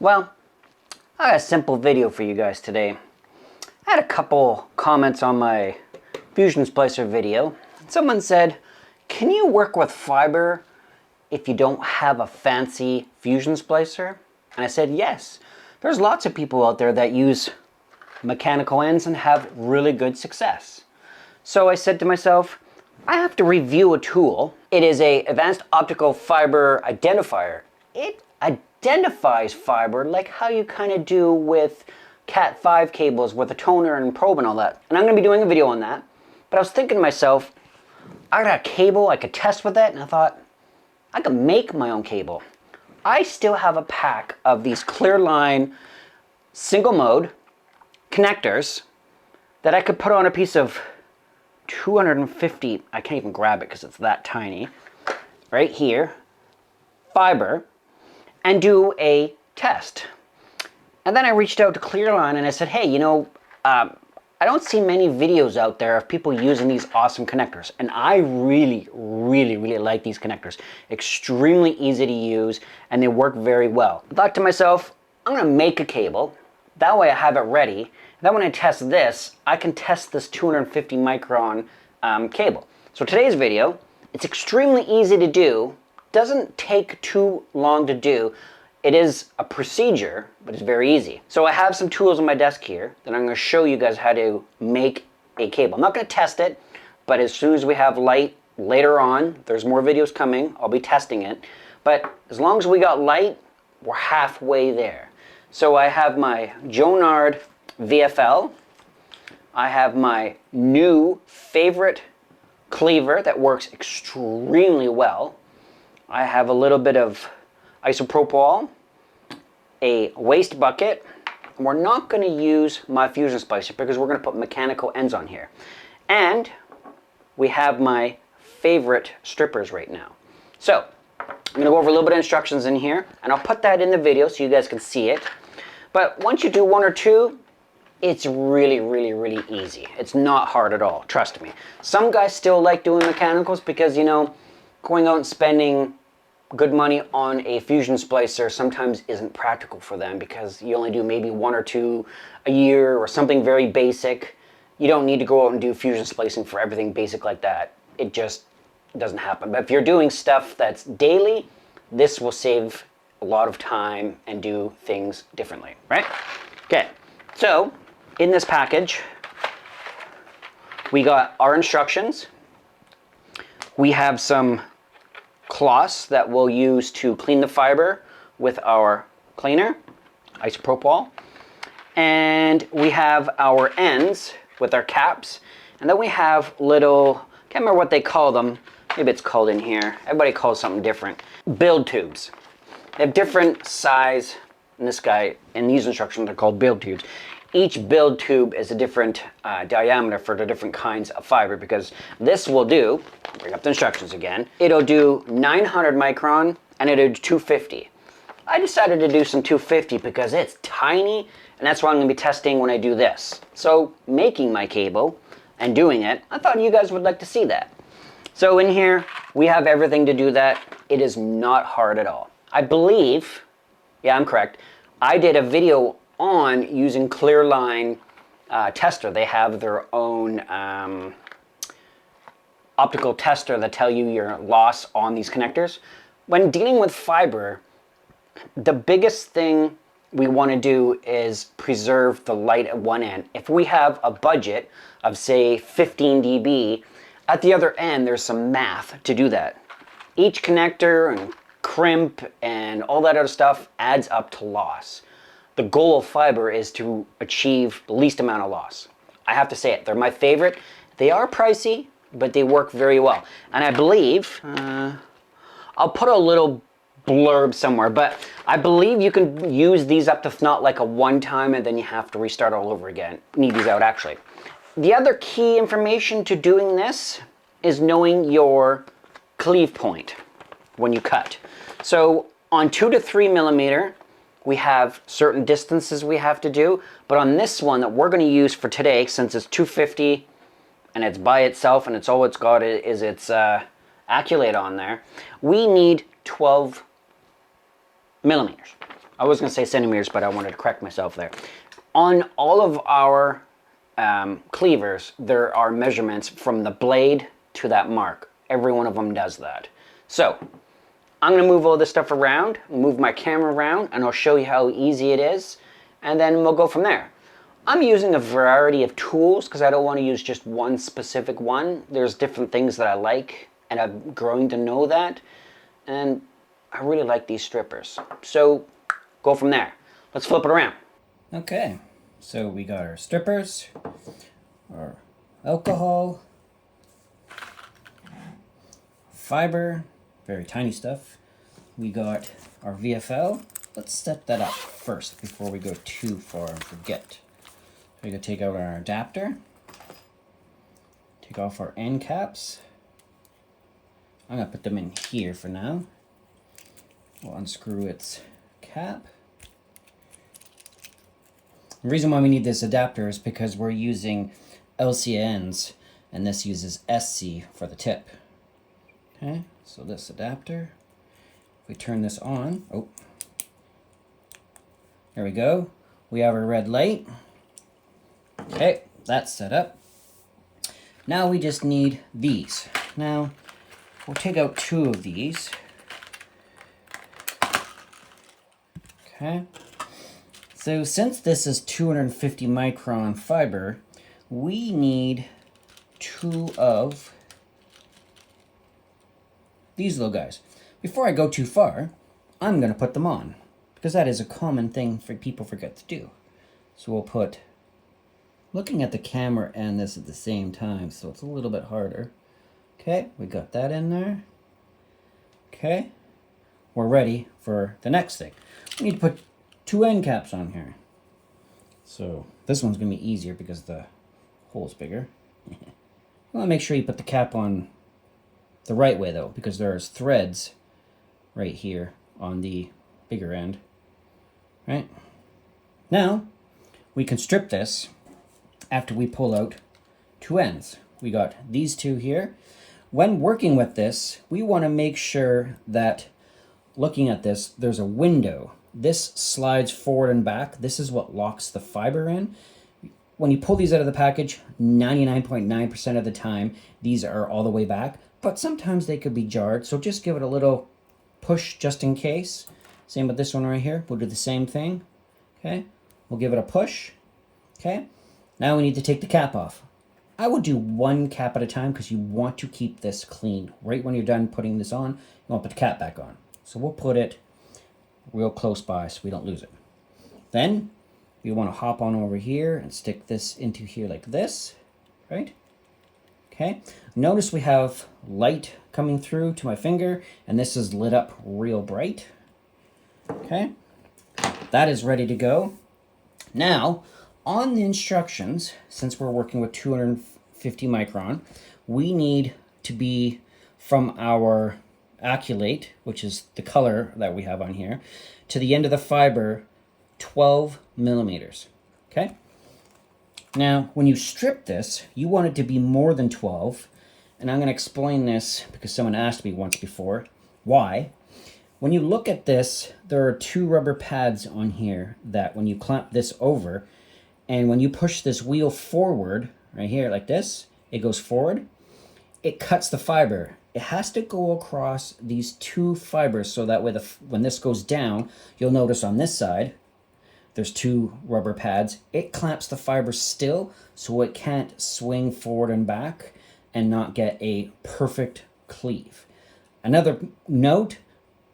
Well, I got a simple video for you guys today. I had a couple comments on my fusion splicer video. Someone said, can you work with fiber if you don't have a fancy fusion splicer? And I said, yes. There's lots of people out there that use mechanical ends and have really good success. So I said to myself, I have to review a tool. It is an advanced optical fiber identifier. It identifies fiber like how you kind of do with Cat5 cables with a toner and probe and all that. And I'm going to be doing a video on that. But I was thinking to myself, I got a cable, I could test with it, and I thought, I could make my own cable. I still have a pack of these clear line single mode connectors that I could put on a piece of 250, I can't even grab it because it's that tiny, right here, fiber, and do a test. And then I reached out to Clearline and I said, hey, you know, I don't see many videos out there of people using these awesome connectors. And I really like these connectors. Extremely easy to use and they work very well. I thought to myself, I'm gonna make a cable. That way I have it ready. And then when I test this, I can test this 250 micron cable. So today's video, it's extremely easy to do. Doesn't take too long to do. It is a procedure, but it's very easy. So I have some tools on my desk here that I'm going to show you guys how to make a cable. I'm not going to test it, but as soon as we have light later on, there's more videos coming, I'll be testing it. But as long as we got light, we're halfway there. So I have my Jonard VFL. I have my new favorite cleaver that works extremely well. I have a little bit of isopropyl, a waste bucket, and we're not going to use my fusion splicer because we're going to put mechanical ends on here. And we have my favorite strippers right now. So I'm going to go over a little bit of instructions in here, and I'll put that in the video so you guys can see it. But once you do one or two, it's really easy. It's not hard at all, trust me. Some guys still like doing mechanicals because, you know, going out and spending good money on a fusion splicer sometimes isn't practical for them because you only do maybe one or two a year or something very basic. You don't need to go out and do fusion splicing for everything basic like that. It just doesn't happen. But if you're doing stuff that's daily, this will save a lot of time and do things differently, right? Okay, so in this package, we got our instructions. We have some cloths that we'll use to clean the fiber with our cleaner, isopropyl. And we have our ends with our caps. And then we have little, can't remember what they call them. Maybe it's called in here. Everybody calls something different. Build tubes. They have different size. And this guy, in these instructions, are called build tubes. Each build tube is a different diameter for the different kinds of fiber because this will do, bring up the instructions again, it'll do 900 micron and it'll do 250. I decided to do some 250 because it's tiny and that's what I'm going to be testing when I do this. So making my cable and doing it, I thought you guys would like to see that. So in here, we have everything to do that. It is not hard at all. I believe, yeah, I'm correct, I did a video on using Clearline tester. They have their own optical tester that tell you your loss on these connectors. When dealing with fiber, the biggest thing we want to do is preserve the light at one end. If we have a budget of say 15 dB, at the other end there's some math to do that. Each connector and crimp and all that other stuff adds up to loss. The goal of fiber is to achieve the least amount of loss. I have to say it, they're my favorite. They are pricey, but they work very well. And I believe, I'll put a little blurb somewhere, but I believe you can use these up to not like a one time and then you have to restart all over again. Need these out actually. The other key information to doing this is knowing your cleave point when you cut. So on 2 to 3 millimeter, we have certain distances we have to do, but on this one that we're going to use for today, since it's 250 and it's by itself and it's all it's got is its accolade on there, we need 12 millimeters. I was going to say centimeters, but I wanted to correct myself there. On all of our cleavers, there are measurements from the blade to that mark. Every one of them does that. So I'm going to move all this stuff around, move my camera around, and I'll show you how easy it is, and then we'll go from there. I'm using a variety of tools because I don't want to use just one specific one. There's different things that I like, and I'm growing to know that, and I really like these strippers. So go from there. Let's flip it around. Okay, so we got our strippers, our alcohol, fiber, very tiny stuff. We got our VFL. Let's set that up first before we go too far and forget. We're going to take out our adapter, take off our end caps. I'm going to put them in here for now. We'll unscrew its cap. The reason why we need this adapter is because we're using LCNs and this uses SC for the tip. Okay, so this adapter, if we turn this on, oh, there we go. We have our red light. Okay, that's set up. Now we just need these. Now, we'll take out 2 of these. Okay. So since this is 250 micron fiber, we need 2 of these little guys. Before I go too far, I'm going to put them on, because that is a common thing for people forget to do. So we'll put, looking at the camera and this at the same time, so it's a little bit harder. Okay, we got that in there. Okay, we're ready for the next thing. We need to put 2 end caps on here. So this one's going to be easier because the hole's bigger. You want to make sure you put the cap on the right way though, because there's threads right here on the bigger end. Right? Now, we can strip this after we pull out 2 ends. We got these 2 here. When working with this, we want to make sure that, looking at this, there's a window. This slides forward and back. This is what locks the fiber in. When you pull these out of the package, 99.9% of the time, these are all the way back, but sometimes they could be jarred, so just give it a little push just in case. Same with this one right here. We'll do the same thing. Okay, we'll give it a push. Okay, now we need to take the cap off. I would do 1 cap at a time because you want to keep this clean. Right when you're done putting this on, you want to put the cap back on. So we'll put it real close by so we don't lose it. Then we want to hop on over here and stick this into here like this, right? Okay, notice we have light coming through to my finger, and this is lit up real bright. Okay, that is ready to go. Now, on the instructions, since we're working with 250 micron, we need to be from our aculate, which is the color that we have on here, to the end of the fiber, 12 millimeters. Okay? Now, when you strip this, you want it to be more than 12, and I'm going to explain this because someone asked me once before. Why? When you look at this, there are 2 rubber pads on here that when you clamp this over, and when you push this wheel forward, right here like this, it goes forward, it cuts the fiber. It has to go across these 2 fibers so that way when this goes down, you'll notice on this side, there's 2 rubber pads. It clamps the fiber still so it can't swing forward and back and not get a perfect cleave. Another note,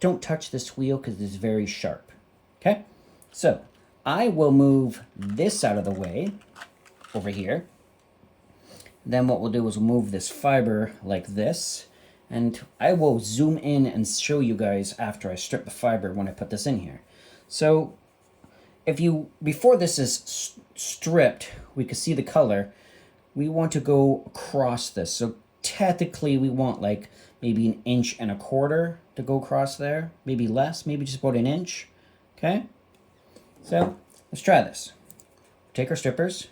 don't touch this wheel because it's very sharp. Okay, so I will move this out of the way over here. Then what we'll do is we'll move this fiber like this, and I will zoom in and show you guys after I strip the fiber when I put this in here. So before this is stripped, we can see the color. We want to go across this. So technically we want like maybe 1.25 inches to go across there, maybe less, maybe just about 1 inch. Okay, so let's try this. Take our strippers,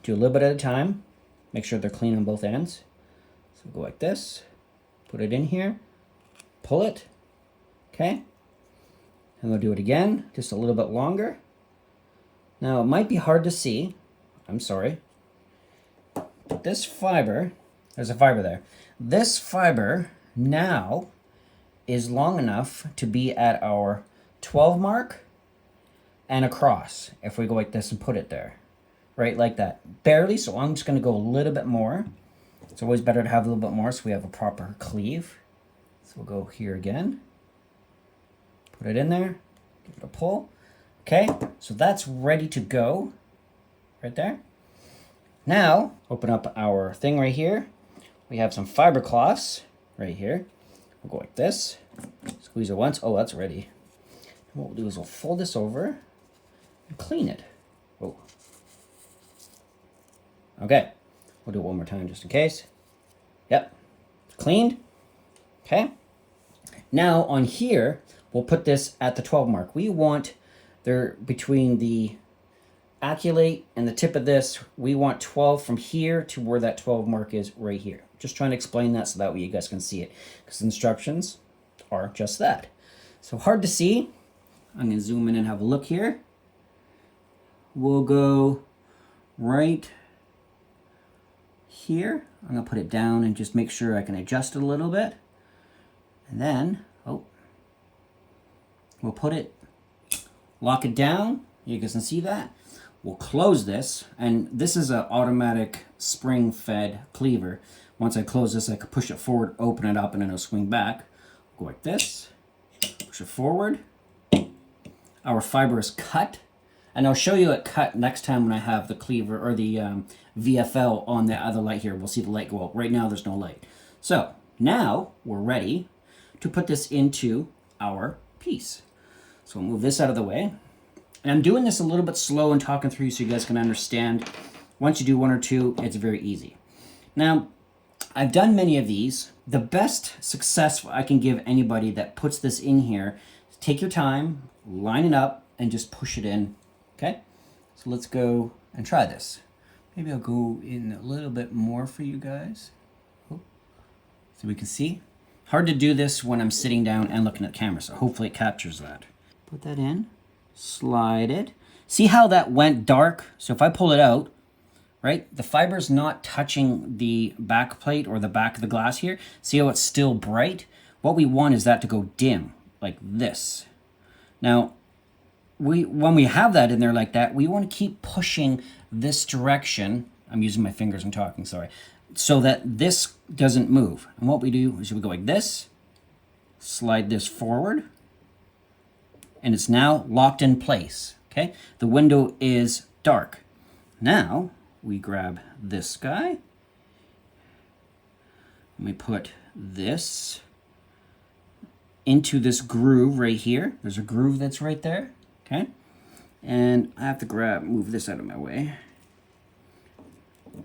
do a little bit at a time, make sure they're clean on both ends. So go like this, put it in here, pull it, okay, And we'll do it again, just a little bit longer. Now, it might be hard to see. I'm sorry. But this fiber, there's a fiber there. This fiber now is long enough to be at our 12 mark and across. If we go like this and put it there, right, like that. Barely, so I'm just gonna go a little bit more. It's always better to have a little bit more so we have a proper cleave. So we'll go here again. Put it in there, give it a pull. Okay, so that's ready to go right there. Now, open up our thing right here. We have some fiber cloths right here. We'll go like this, squeeze it once. Oh, that's ready. And what we'll do is we'll fold this over and clean it. Oh. Okay, we'll do it one more time just in case. Yep, cleaned. Okay. Now on here, we'll put this at the 12 mark. We want there between the aculate and the tip of this, we want 12 from here to where that 12 mark is right here. Just trying to explain that so that way you guys can see it, because the instructions are just that. So hard to see. I'm going to zoom in and have a look here. We'll go right here. I'm going to put it down and just make sure I can adjust it a little bit. And then, we'll put it, lock it down. You guys can see that. We'll close this, and this is an automatic spring-fed cleaver. Once I close this, I can push it forward, open it up, and then it'll swing back. Go like this, push it forward. Our fiber is cut, and I'll show you it cut next time when I have the cleaver or the VFL on the other light here. We'll see the light go out. Right now, there's no light. So now we're ready to put this into our piece. So we'll move this out of the way. And I'm doing this a little bit slow and talking through so you guys can understand. Once you do one or two, it's very easy. Now, I've done many of these. The best success I can give anybody that puts this in here, take your time, line it up, and just push it in, okay? So let's go and try this. Maybe I'll go in a little bit more for you guys. So we can see. Hard to do this when I'm sitting down and looking at the camera, so hopefully it captures that. Put that in. Slide it. See how that went dark? So if I pull it out, right, the fiber's not touching the back plate or the back of the glass here. See how it's still bright? What we want is that to go dim, like this. Now, when we have that in there like that, we want to keep pushing this direction. I'm using my fingers and talking, sorry. So that this doesn't move. And what we do is we go like this, slide this forward, and it's now locked in place, okay? The window is dark. Now, we grab this guy, and we put this into this groove right here. There's a groove that's right there, okay? And I have to move this out of my way.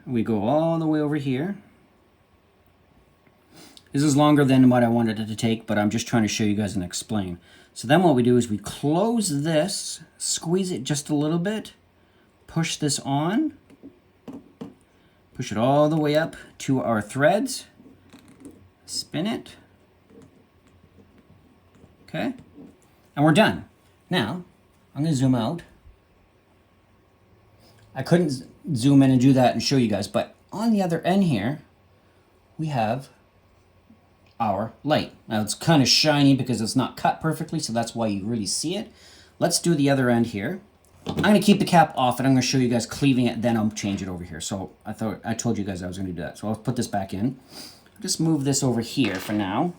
We go all the way over here. This is longer than what I wanted it to take, but I'm just trying to show you guys and explain. So then what we do is we close this, squeeze it just a little bit, push this on, push it all the way up to our threads, spin it, okay, and we're done. Now, I'm going to zoom out. I couldn't zoom in and do that and show you guys, but on the other end here, we have our light. Now it's kind of shiny because it's not cut perfectly, so that's why you really see it. Let's do the other end here. I'm going to keep the cap off and I'm going to show you guys cleaving it, then I'll change it over here. So I told you guys I was going to do that. So I'll put this back in. Just move this over here for now.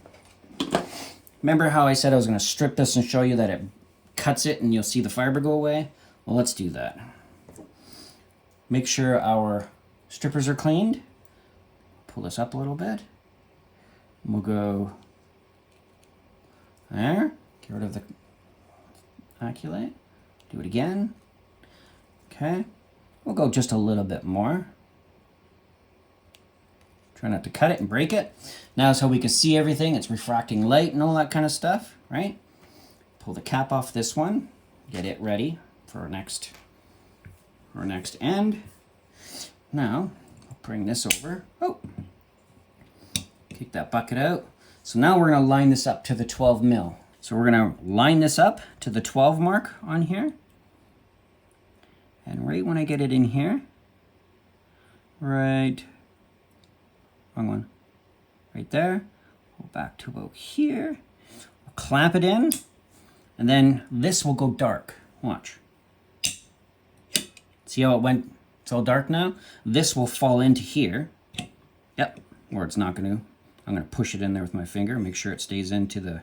Remember how I said I was going to strip this and show you that it cuts it and you'll see the fiber go away? Well, let's do that. Make sure our strippers are cleaned. Pull this up a little bit. And we'll go there. Get rid of the aculate. Do it again. Okay. We'll go just a little bit more. Try not to cut it and break it. Now so we can see everything. It's refracting light and all that kind of stuff, right? Pull the cap off this one. Get it ready for our next end. Now, I'll bring this over. Oh, kick that bucket out. So now we're going to line this up to the 12 mil. So we're gonna line this up to the 12 mark on here. And right when I get it in here, right, wrong one, right there, go back to about here, we'll clamp it in, and then this will go dark. Watch. See how it went? It's all dark now. This will fall into here. Yep, or it's not gonna. I'm gonna push it in there with my finger, make sure it stays into the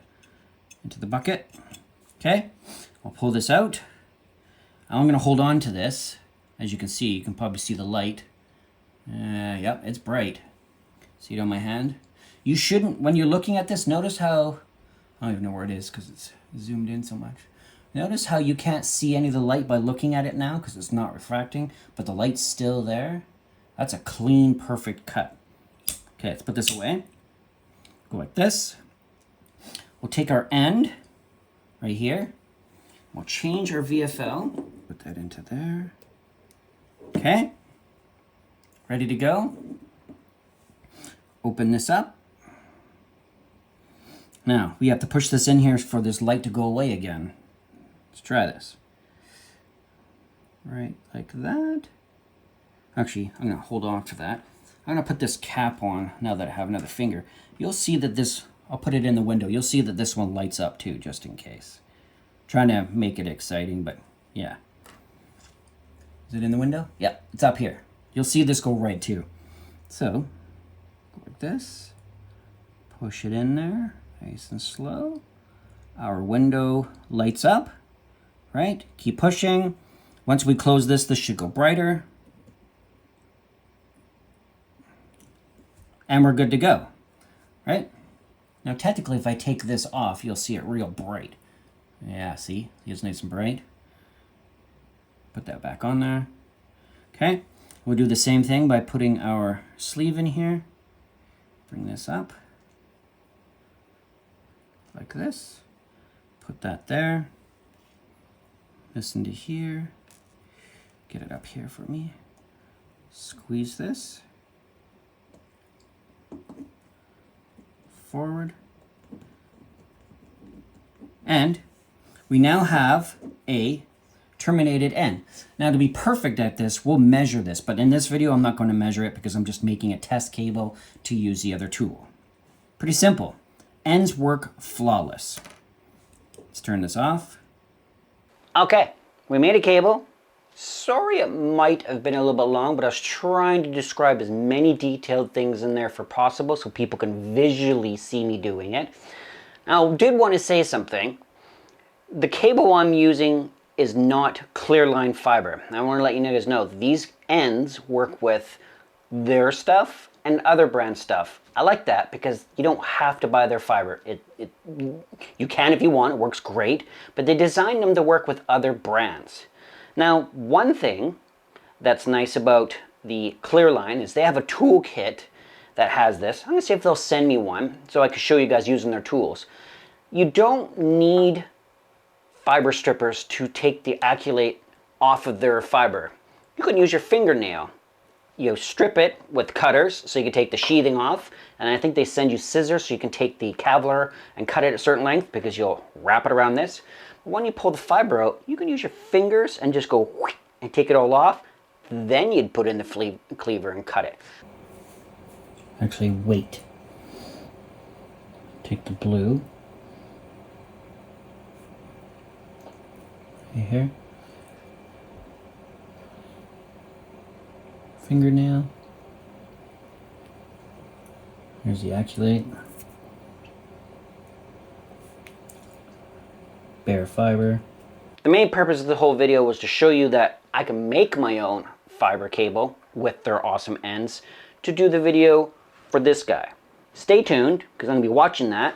bucket. Okay, I'll pull this out. I'm gonna hold on to this. As you can see, you can probably see the light. Yep, it's bright. See it on my hand? You shouldn't, when you're looking at this, notice how, I don't even know where it is because it's zoomed in so much. Notice how you can't see any of the light by looking at it now because it's not refracting, but the light's still there. That's a clean, perfect cut. Okay, let's put this away. Go like this. We'll take our end right here. We'll change our VFL. Put that into there. Okay. Ready to go. Open this up. Now, we have to push this in here for this light to go away again. Let's try this. Right like that. Actually, I'm going to hold on to that. I'm going to put this cap on now that I have another finger. You'll see that this, I'll put it in the window. You'll see that this one lights up too, just in case. Trying to make it exciting, but yeah. Is it in the window? Yep, it's up here. You'll see this go right too. So, go like this. Push it in there, nice and slow. Our window lights up, right? Keep pushing. Once we close this, this should go brighter. And we're good to go, right? Now technically if I take this off, you'll see it real bright. Yeah, see? It's nice and bright. Put that back on there. Okay, we'll do the same thing by putting our sleeve in here. Bring this up. Like this. Put that there. This into here. Get it up here for me. Squeeze this. Forward. And we now have a terminated end. Now to be perfect at this, we'll measure this, but in this video I'm not going to measure it because I'm just making a test cable to use the other tool. Pretty simple. Ends work flawless. Let's turn this off. Okay, we made a cable. Sorry it might have been a little bit long, but I was trying to describe as many detailed things in there for possible so people can visually see me doing it. Now, I did want to say something. The cable I'm using is not clear line fiber. I want to let you guys know these ends work with their stuff and other brand stuff. I like that because you don't have to buy their fiber. You can if you want, it works great, but they designed them to work with other brands. Now, one thing that's nice about the clear line is they have a toolkit that has this. I'm gonna see if they'll send me one so I can show you guys using their tools. You don't need fiber strippers to take the acrylate off of their fiber. You can use your fingernail. You strip it with cutters so you can take the sheathing off, and I think they send you scissors so you can take the Kevlar and cut it a certain length because you'll wrap it around this. But when you pull the fiber out, you can use your fingers and just go and take it all off. Then you'd put in the cleaver and cut it. Actually, wait. Take the blue. Right here. Fingernail. Here's the acrylate. Bare fiber. The main purpose of the whole video was to show you that I can make my own fiber cable with their awesome ends to do the video for this guy. Stay tuned because I'm going to be watching that.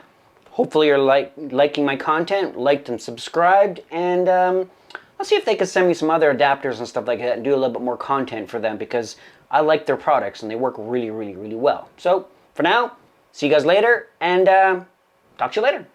Hopefully you're liking my content, liked and subscribed, and I'll see if they can send me some other adapters and stuff like that and do a little bit more content for them because I like their products and they work really, really, really well. So for now, see you guys later and talk to you later.